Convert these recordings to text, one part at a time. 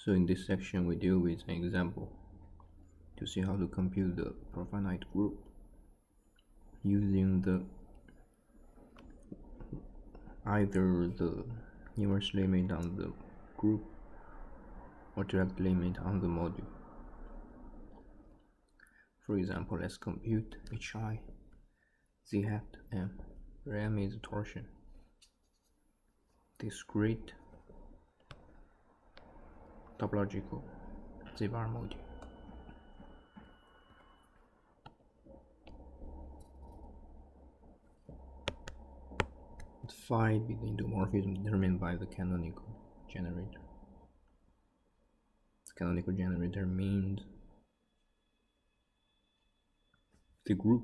So in this section we deal with an example to see how to compute the profinite group using either the inverse limit on the group or direct limit on the module. For example, let's compute hi z hat m, where m is torsion, discrete topological z-bar module. Phi be the endomorphism determined by the canonical generator. The canonical generator means the group.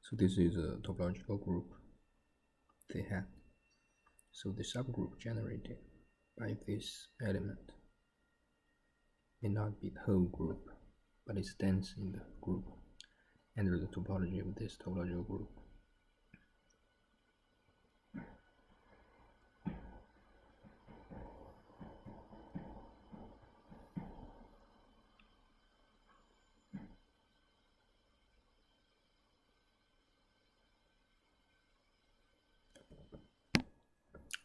So this is a topological group they have. So the subgroup generated by this element may not be the whole group, but it stands in the group under the topology of this topological group.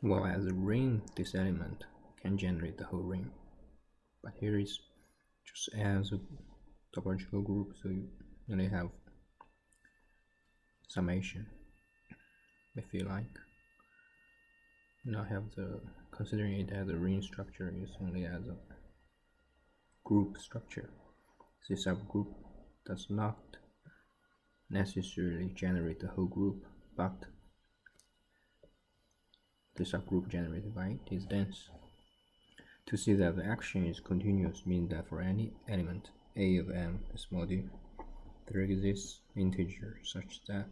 Well, as a ring, this element can generate the whole ring, but here is just as a topological group, so you only have summation if you like. Not have the considering it as a ring structure is only as a group structure. This subgroup does not necessarily generate the whole group, but the subgroup generated by it is dense. To see that the action is continuous means that for any element a of m, this module, there exists integer such that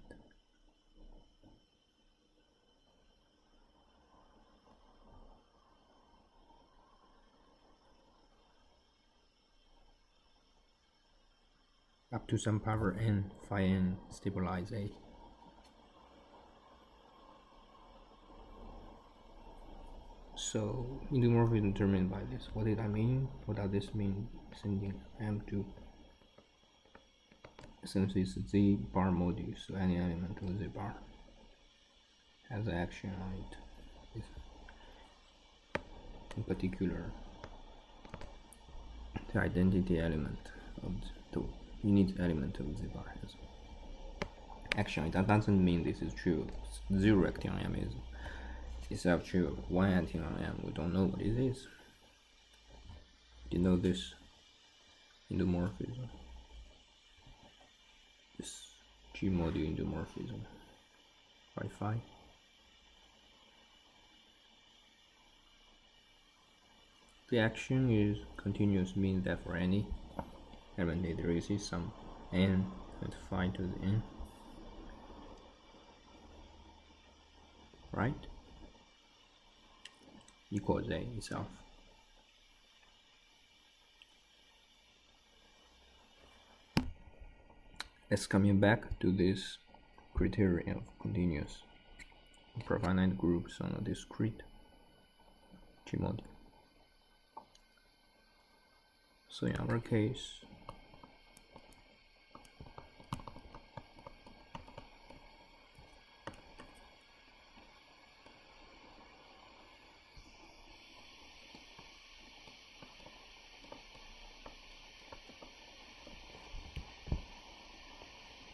up to some power n, phi n stabilize A. So endomorphism determined by this. What did I mean? What does this mean? Sending m to since it's z bar module, so any element of z bar has action on it. In particular, the identity element of the unit element of z bar has action. That doesn't mean this is true. 0 acting on m is itself true. 1 acting on m, we don't know what it is. You know this endomorphism, this G module endomorphism by phi. The action is continuous means that for any element there exists some n with phi to the n, right? Equals A itself. Let's coming back to this criterion of continuous profinite groups on a discrete G module. So in our case,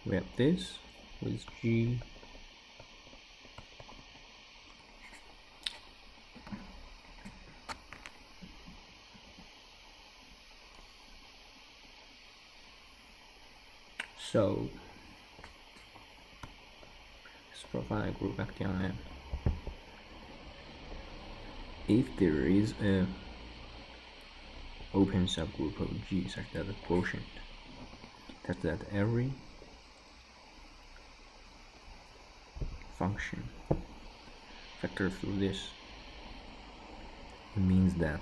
we have this with G so this profinite group acting on M. If there is a open subgroup of G such that the quotient such that every function factor through this, it means that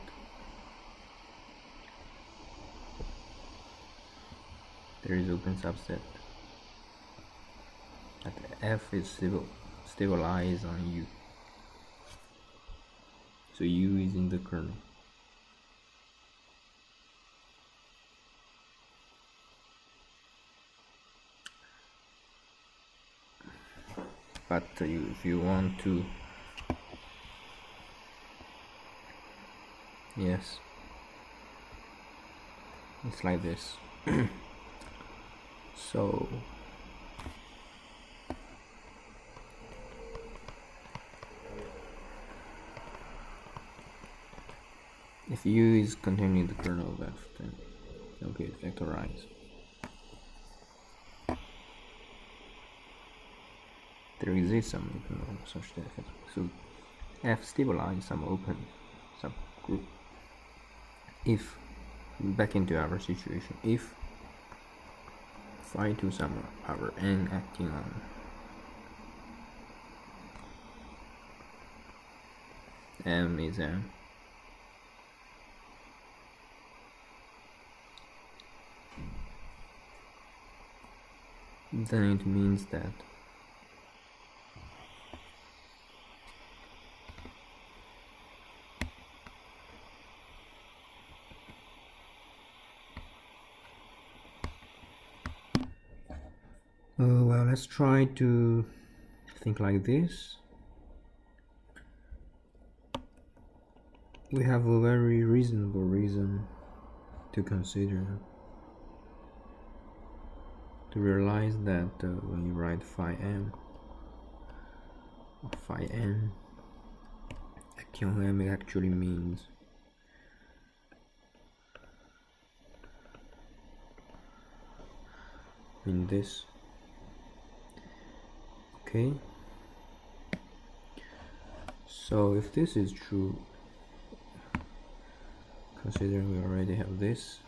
there is open subset that F is stabilized on U. So U is in the kernel. But if you want to, yes, it's like this. So if U is contained in the kernel of F, then it'll get factorized. There exists some kernel such that so F stabilize some open subgroup. If back into our situation, if phi to some our n acting on M is M, then it means that well, let's try to think like this. We have a very reasonable reason to consider, to realize that when you write phi m or phi n acting on M, it actually means this. Okay, so if this is true, considering we already have this,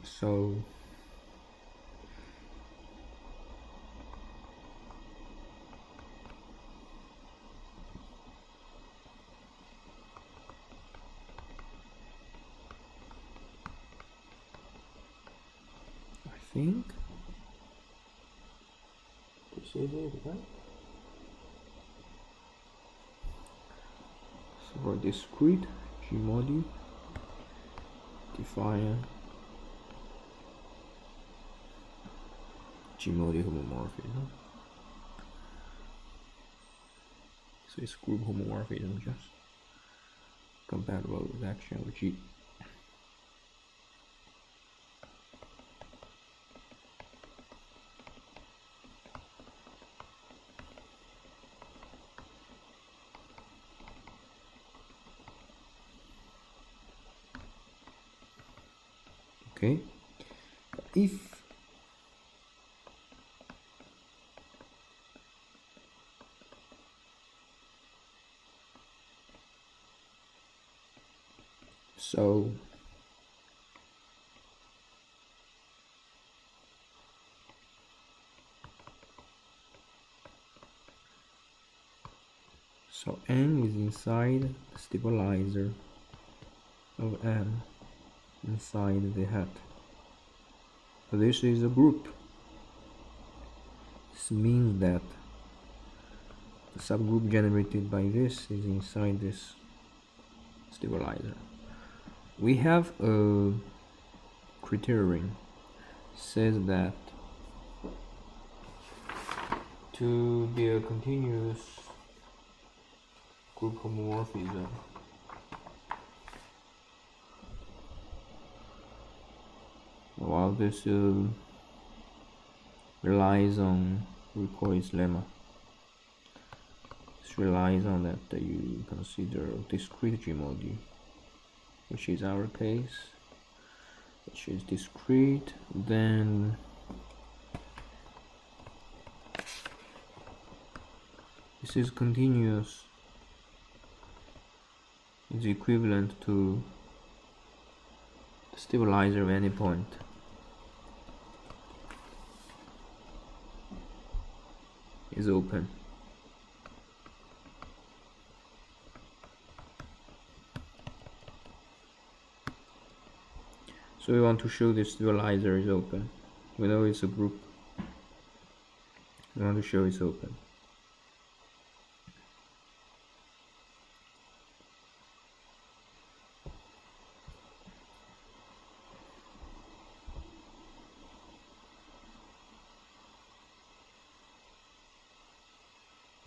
so I think this is it, right? So for discrete G module, define G module homomorphism. So it's group homomorphism just compatible with action of G. Okay, if so N is inside the stabilizer of M inside the hat. So this is a group. This means that the subgroup generated by this is inside this stabilizer. We have a criterion says that to be a continuous group homomorphism, while this relies on Ricoeur's lemma. This relies on that you consider discrete G module, which is our case, which is discrete, then this is continuous, is equivalent to the stabilizer of any point. Is open. So we want to show this stabilizer is open. We know it's a group. We want to show it's open.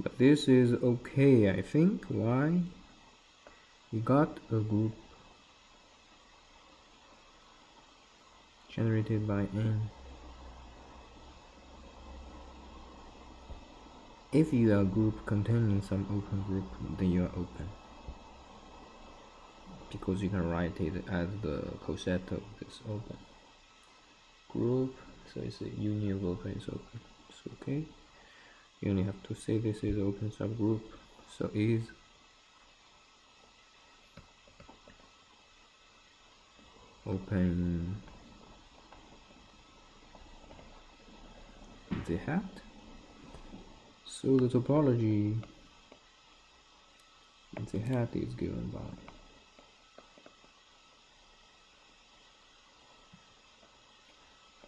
But this is okay, I think. Why? We got a group generated by n. If you are a group containing some open group, then you are open, because you can write it as the coset of this open group. So it's a union of open is open. It's okay. You only have to say this is open subgroup. So is open the hat. So the topology the hat is given by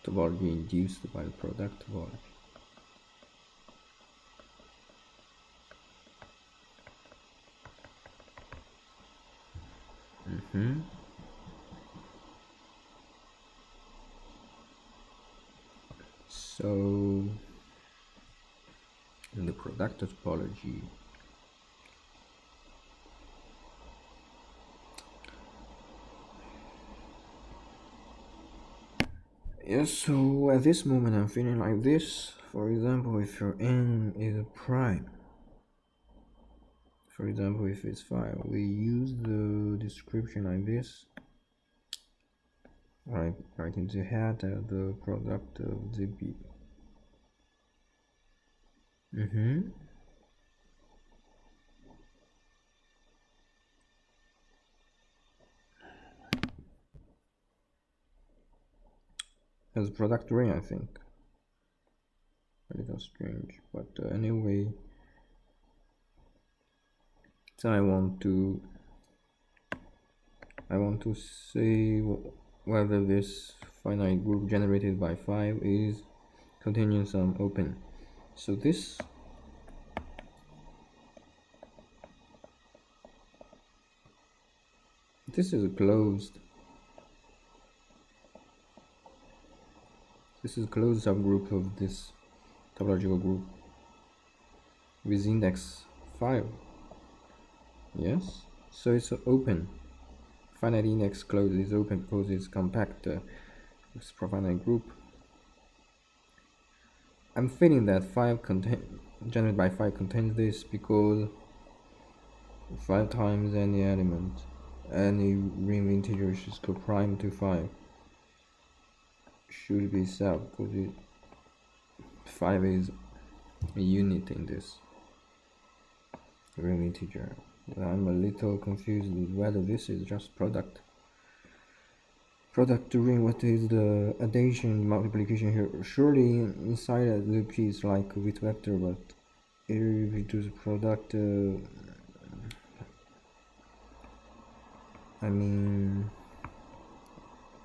topology induced by the product topology. So in the product topology, yes, so at this moment I'm feeling like this. For example, if your n is a prime, for example, if it's 5, we use the description like this. Writing the hat as the product of the b. As a product ring, I think. A little strange, but anyway. So I want to say whether this finite group generated by 5 is containing some open. So this is a closed. This is a closed subgroup of this topological group with index 5. Yes, so it's open. Finite index closed is open because it's compact. It's profinite group. I'm feeling that 5 generated by 5 contains this because 5 times any element, any ring integer which is co-prime to 5 should be self, because 5 is a unit in this ring integer. I'm a little confused with whether this is just product ring. What is the addition, multiplication here? Surely inside the p is like a bit vector, but if we do the product, I mean,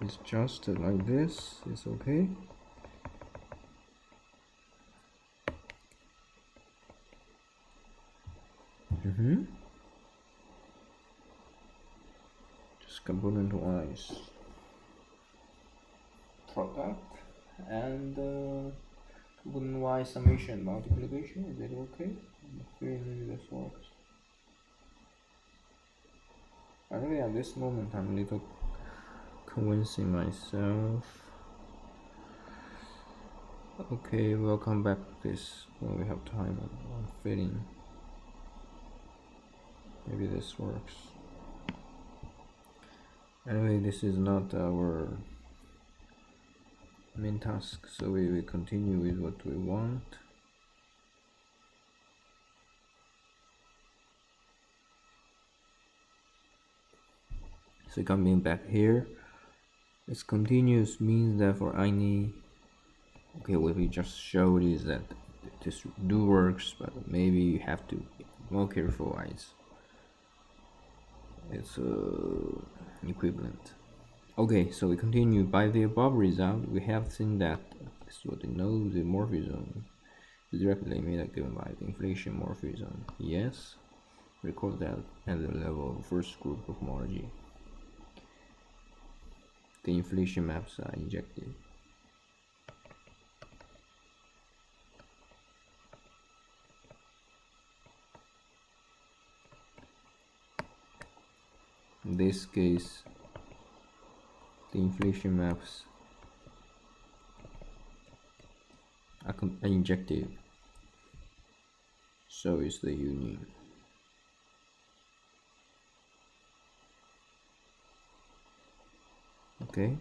it's just like this. It's okay. Just component wise product and component wise summation multiplication. Is it okay? Maybe this works. Finally, at this moment, I'm a little convincing myself. Okay, we'll come back to this when we have time. I'm feeling maybe this works. Anyway, this is not our main task, so we will continue with what we want. So coming back here, this continuous means that for any, okay, what we just showed is that this do works, but maybe you have to be more careful as it's equivalent. Okay, so we continue. By the above result, we have seen that this is what we know the morphism is directly limited given by the inflation morphism. Yes, record that at the level of first group cohomology. The inflation maps are injected. In this case, the inflation maps are injective, so is the union. Okay.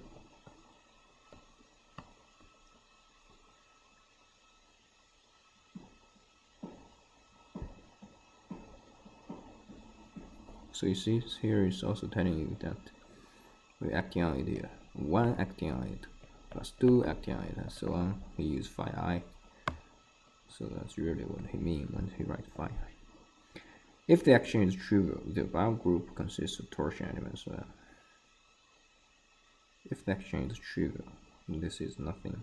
So you see here is also telling you that we're acting on it here. 1 acting on it plus 2 acting on it and so on. We use phi I. So that's really what he means when he writes phi I. If the action is trivial, the above group consists of torsion elements. If the action is trivial, this is nothing.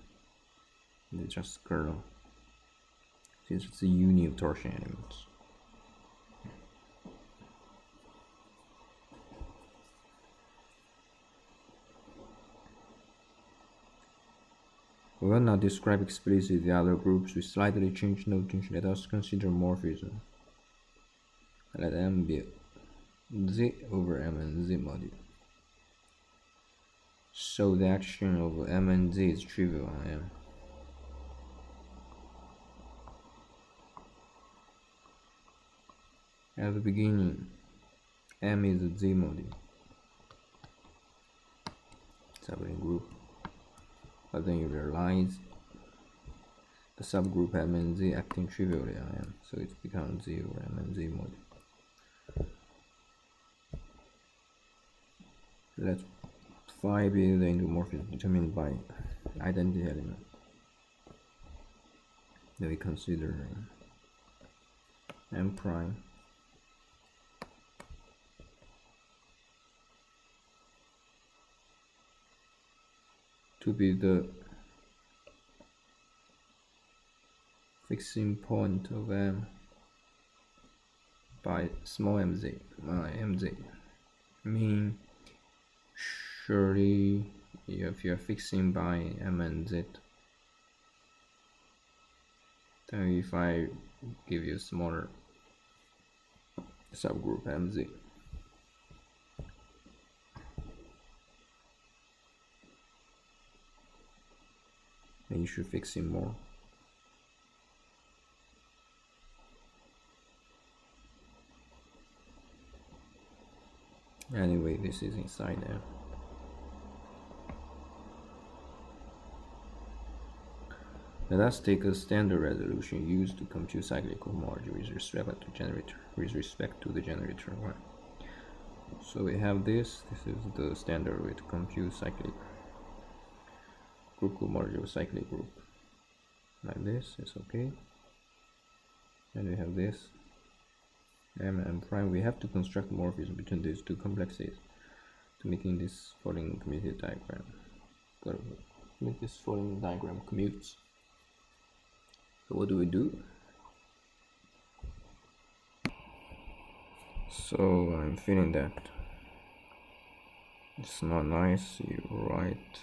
It's just kernel. Since it's a union of torsion elements. We will not describe explicitly the other groups with slightly changed notation. Let us consider morphism. Let M be Z over M and Z module. So the action of M and Z is trivial on M. At the beginning, M is a Z module, subring group. But then you realize the subgroup M and Z acting trivially on M, so it becomes Z over M and Z module. Let phi be the endomorphism determined by identity element. Then we consider M prime to be the fixing point of M by small mz. Mz mean surely if you're fixing by M and Z, then if I give you a smaller subgroup mz, then you should fix in more. Anyway, this is inside there. Let us take a standard resolution used to compute cyclic cohomology with respect to the generator. Right? So we have this. This is the standard way to compute cyclic group cohomology of cyclic group. Like this, it's okay. And we have this M and prime. We have to construct morphism between these two complexes to making this following commutative diagram. Gotta make this following diagram commutes. So what do we do? So I'm feeling that it's not nice. You write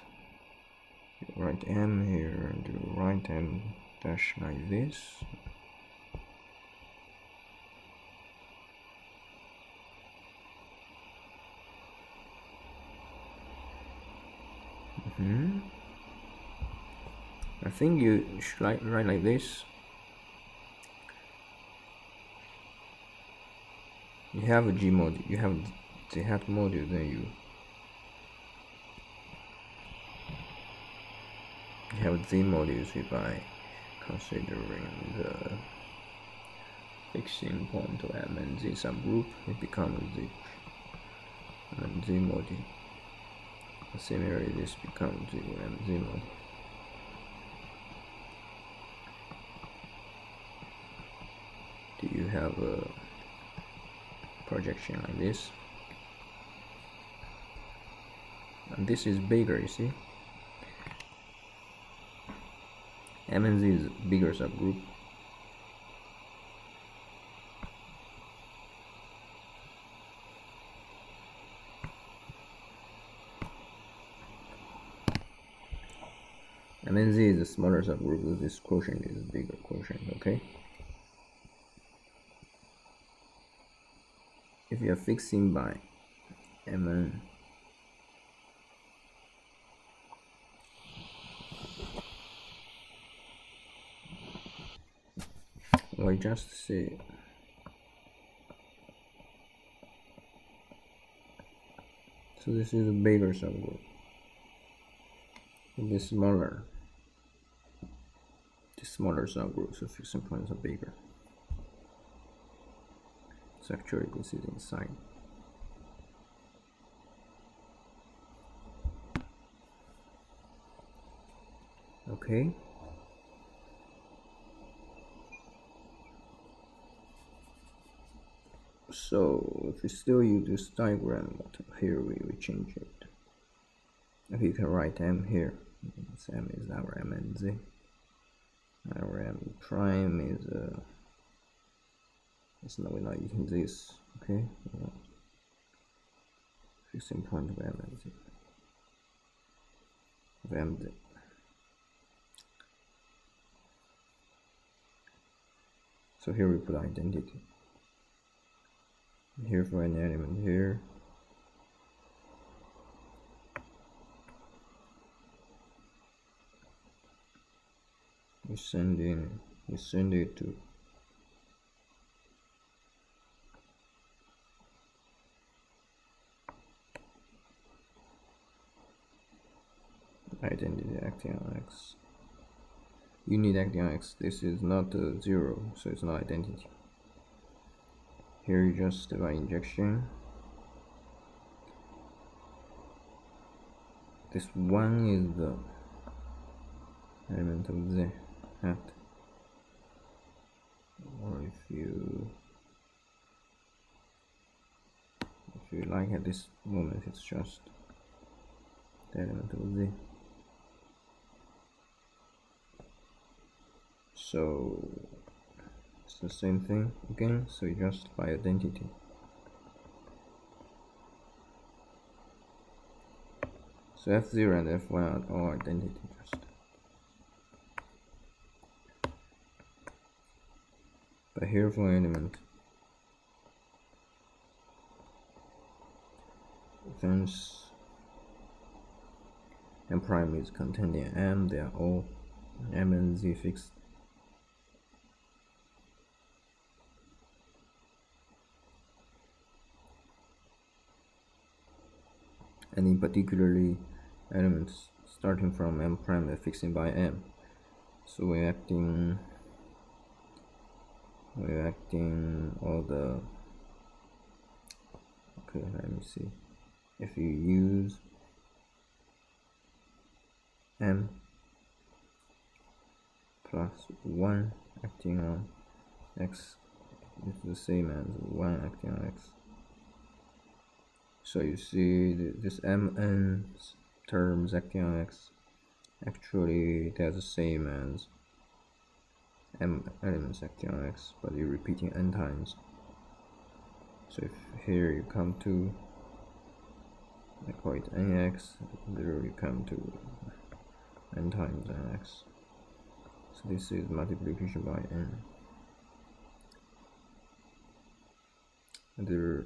M here and you write M dash like this. I think you should write like this. You have a G module, you have the hat module, then you have Z modules by considering the fixing point of M and Z subgroup. It becomes Z and Z module. Similarly, this becomes Z and Z module. Do you have a projection like this? And this is bigger, you see. M and Z is bigger subgroup, MNZ is a smaller subgroup, this quotient is a bigger quotient, okay? If you are fixing by Mn, we just say so this is a bigger subgroup. The smaller subgroup, so fixing points are bigger. So actually this is inside. Okay. So if we still use this diagram, but here we change it. If you can write M here, this M is our MNZ. Our M prime is we're not using this, okay? Fixing point of MNZ. Of MZ. So here we put identity. Here for an element here. We send it to identity acting on X. Unit acting on X. This is not 0, so it's not identity. Here you just by injection. This 1 is the element of Z hat. Or if you like at this moment, it's just the element of Z. So it's the same thing again, so you just by identity. So F0 and F1 are all identity just. But here for element, since M prime is contained in M, they are all M and Z fixed. And in particularly elements starting from M prime and fixing by M. So we're acting all the, okay, let me see. If you use M plus 1 acting on X, it's the same as 1 acting on X. So you see this Mn terms acting on X, actually they're the same as M elements acting on X, but you're repeating n times. So if here you come to, I call it nx, there you come to n times nx. So this is multiplication by n. There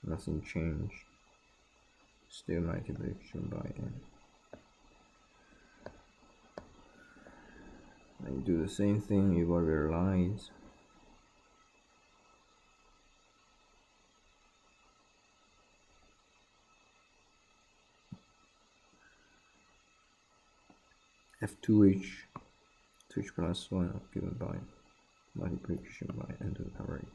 nothing changed, still multiplication by n. And you do the same thing, you will realize F2H 2H plus 1 given by multiplication by n to the power h.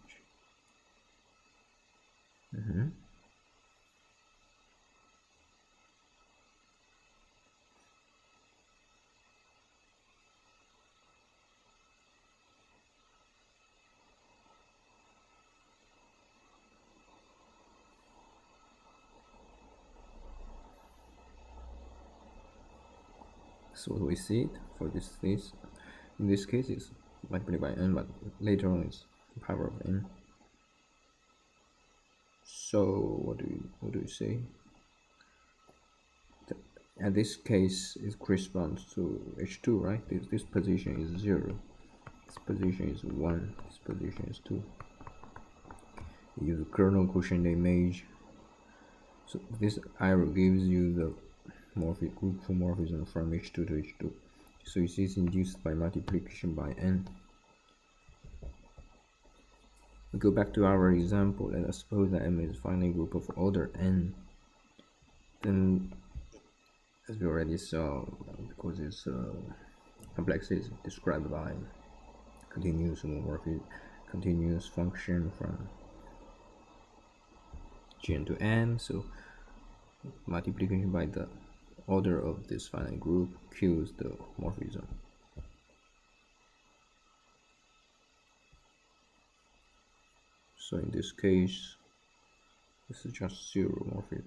So we see it for this in this case is multiplied by n, but later on is the power of n. So what do you say? and this case it corresponds to H2, right? This position is 0, this position is 1, this position is 2. Use kernel quotient image. So this arrow gives you the group homomorphism from H2 to H2. So you see it's induced by multiplication by n. We go back to our example. Let us suppose that M is a finite group of order n. Then, as we already saw, because it's complex is described by continuous homomorphic continuous function from Gn to n. So multiplication by the order of this finite group Q is the morphism. So in this case, this is just 0 morphism.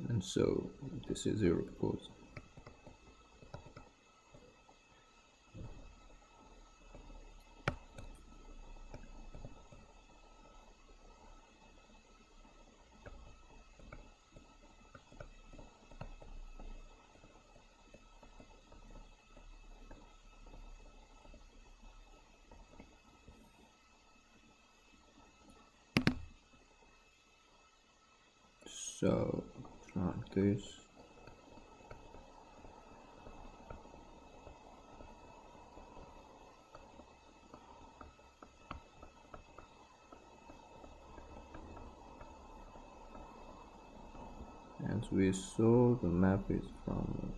And so this is 0 because so like this. As we saw, the map is from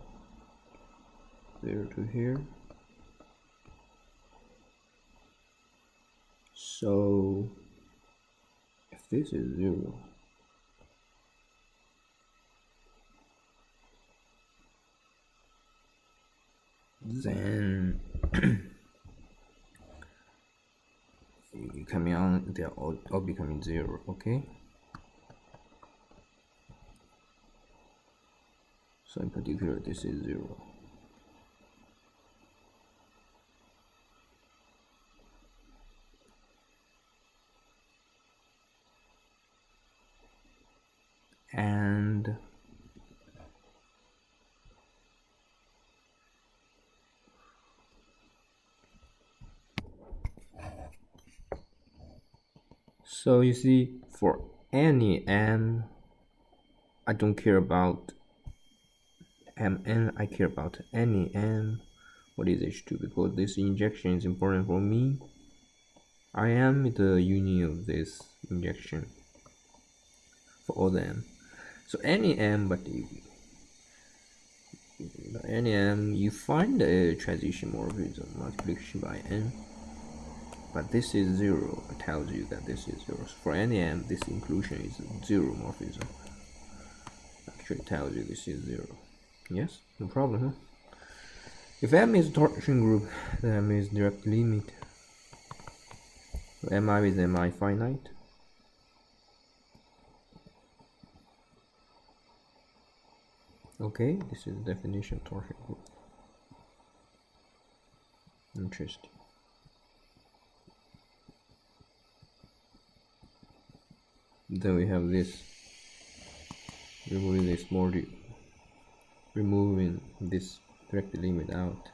there to here. So if this is 0, then coming on, they're all becoming 0, okay? So in particular, this is 0. And so you see, for any m, I don't care about mn, I care about any m. What is H2? Because this injection is important for me. I am the union of this injection for all the m. So any m, but any m, you find a transition morphism multiplication by n. But this is 0. It tells you that this is 0. So for any m, this inclusion is 0 morphism. Actually tells you this is 0. Yes, no problem, huh? If M is a torsion group, then M is direct limit. So Mi is Mi finite. Okay, this is the definition of torsion group. Interesting. Then we have this. Removing this module. Removing this direct limit out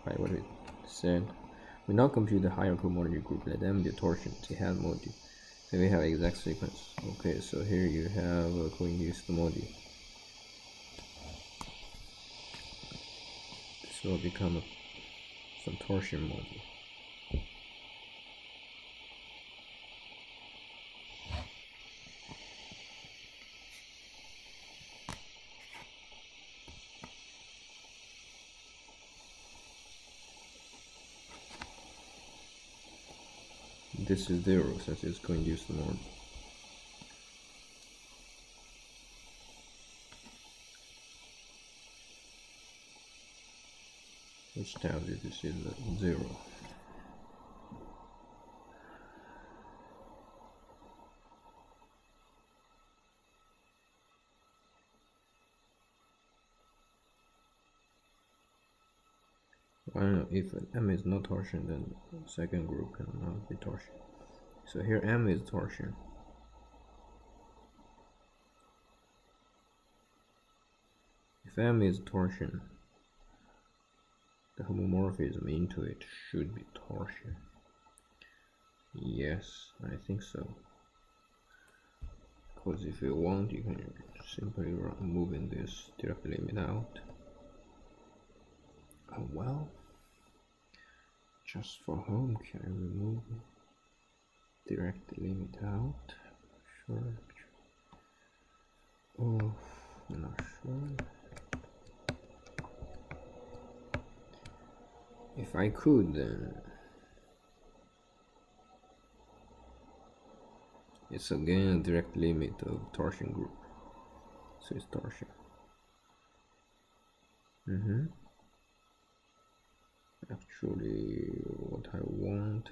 by what it said. We now compute the higher cohomology group. Let M be a torsion T-hat module. Then we have exact sequence. Okay, so here you have a co-induced module. This will become some torsion module. This is 0 since it's co-induced module. Which tells you this is 0. Well, if M is not torsion, then the second group cannot be torsion. So here M is torsion. If M is torsion, the homomorphism into it should be torsion. Yes, I think so. Because if you want, you can simply moving this direct limit out. Oh well. Just for home, can I remove direct limit out? Sure. Oh, I'm not sure. If I could, then it's again a direct limit of torsion group. So it's torsion. Actually, what I want,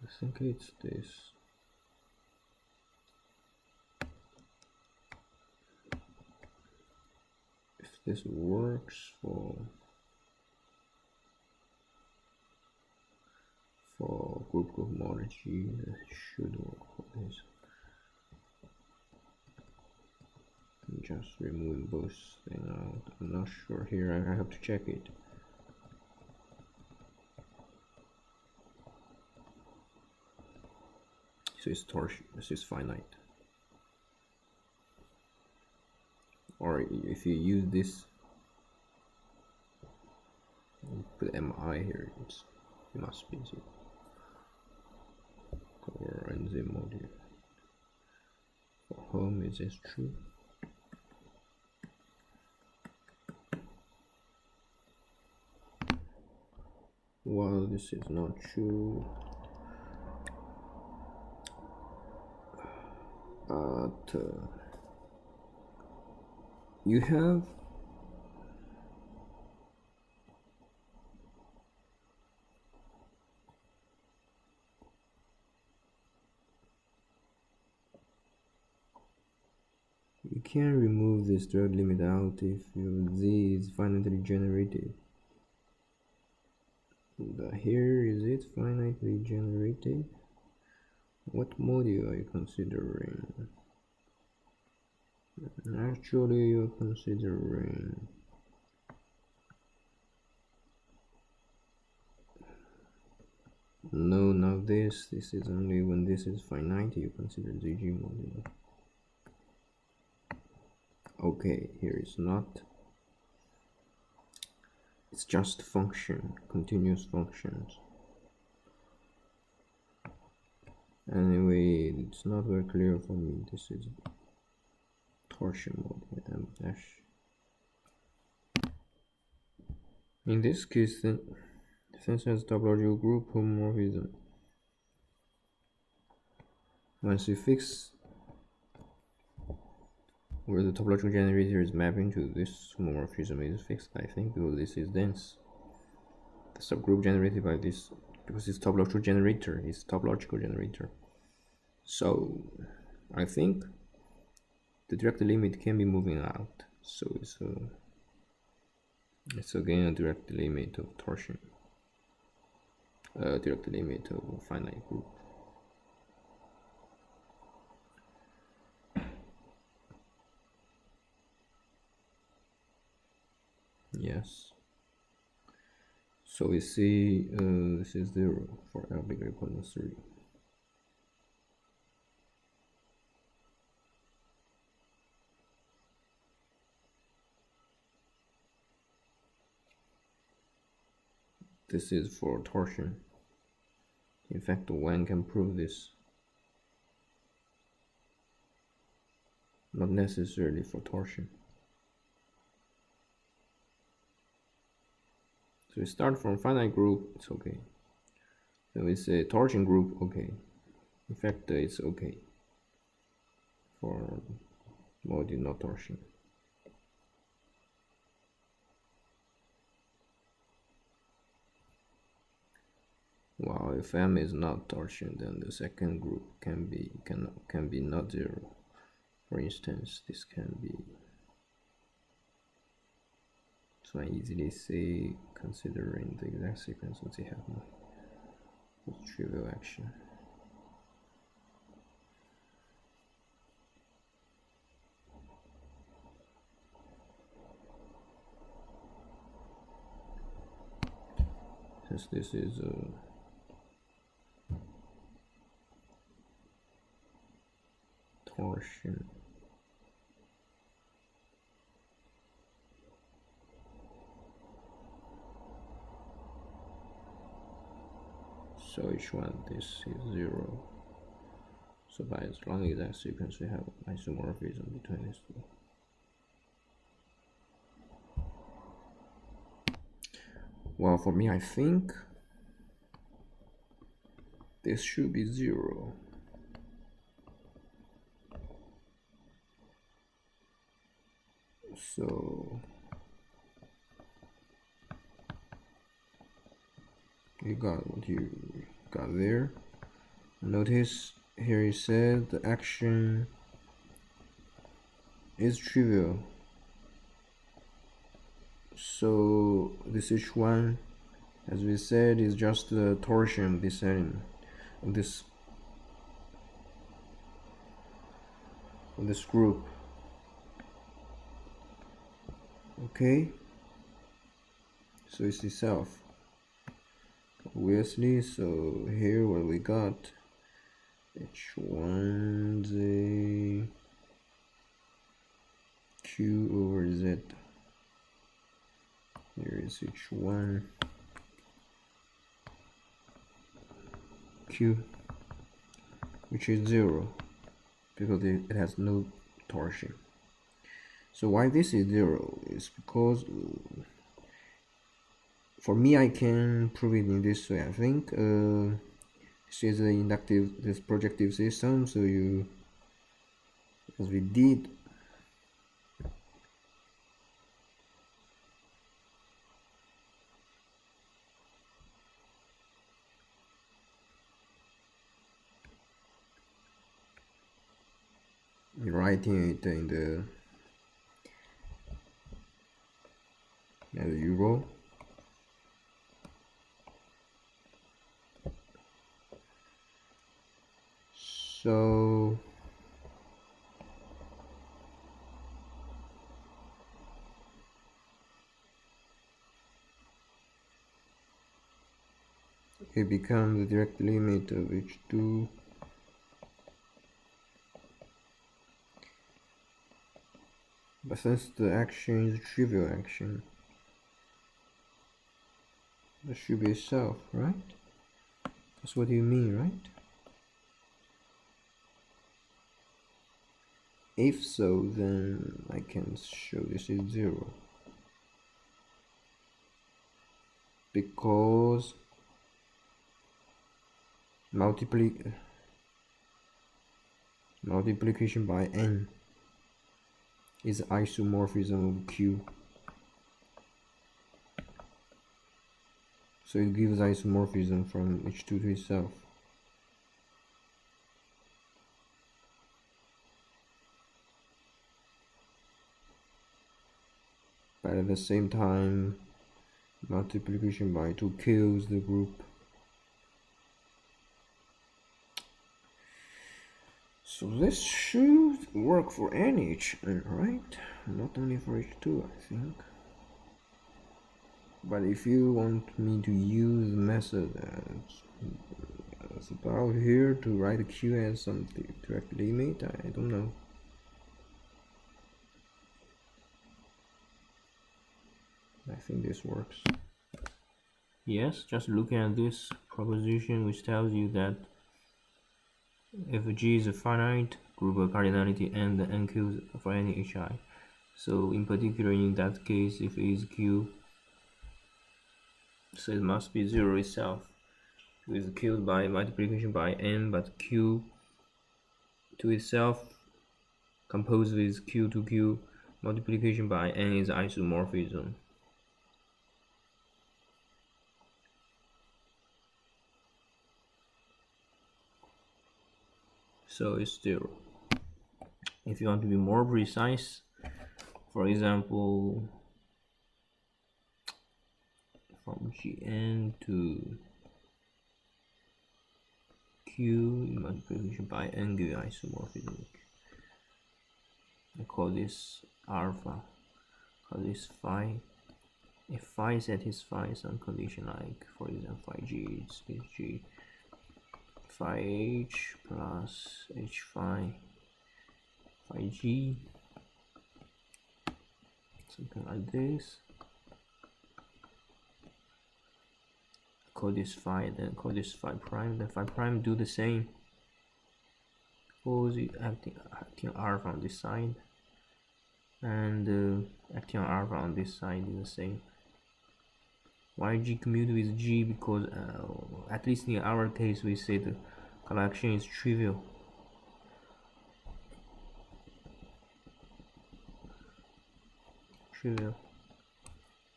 I think it's this. If this works for group cohomology, it should work for this. I'm just removing both things out. I'm not sure here. I have to check it. So it's torsion. This is finite. Or if you use this, you put mi here. It must be zero. Or enzyme module. For home, is this true? Well, this is not true. But you have you can remove this direct limit out if your z is finitely generated. But here, is it finitely generated? What module are you considering? Actually, you're considering no, not this. This is only when this is finite you consider ZG module. Okay, here it's not. It's just function, continuous functions. Anyway, it's not very clear for me. This is torsion mode M dash. In this case, then, since it has topological group homomorphism, once you fix where the topological generator is mapping to this homomorphism is fixed, I think, because this is dense. The subgroup generated by this, because it's topological generator, is topological generator. So I think the direct limit can be moving out. So it's again a direct limit of torsion. Direct limit of a finite group. Yes. So we see this is 0 for L bigger equal than 3. This is for torsion. In fact, one can prove this. Not necessarily for torsion. So we start from finite group, it's okay. Then we say torsion group, okay. In fact, it's okay for module not torsion. Well, if M is not torsion, then the second group can be not 0. For instance, this can be. So I easily say considering the exact sequence that they have no trivial action. Since this is a torsion, so each one this is 0. So by as long as that sequence we have isomorphism between these two. Well, for me, I think this should be 0. So you got what you got there. Notice here it said the action is trivial. So this H1, as we said, is just the torsion of this element, of this group. Okay, so it's itself, obviously. So here what we got, H1 Z Q over Z. Here is H1 Q, which is 0 because it has no torsion. So why this is 0 is because for me I can prove it in this way. I think this is this projective system, so you, as we did writing it in the Euro. So it becomes the direct limit of H2 but since the action is a trivial action, that should be itself, right? That's what you mean, right? If so, then I can show this is 0 because multiplication by n is isomorphism of Q. So it gives isomorphism from H2 to itself. But at the same time, multiplication by 2 kills the group. So this should work for any HN, right? Not only for H2, I think. But if you want me to use the method as about here to write a Q as some direct limit, I don't know. I think this works. Yes, just looking at this proposition, which tells you that if G is a finite group of cardinality n, then n q's for any HI. So in particular, in that case, if it is Q, so it must be 0 itself. It is killed by multiplication by n, but Q to itself composed with Q to Q multiplication by n is isomorphism. So it's 0. If you want to be more precise, for example, Gn to Q multiplication by angular isomorphism. I call this alpha, call this phi. If phi satisfies some condition like, for example, phi g is g, phi h plus h phi g, something like this. Call this phi, then call this phi prime, then phi prime do the same. Suppose it acting alpha on this side, and acting alpha on this side is the same. Why G commute with G? Because at least in our case we say the collection is trivial.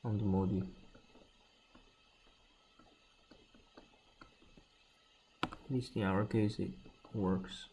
On the module. At least in our case it works.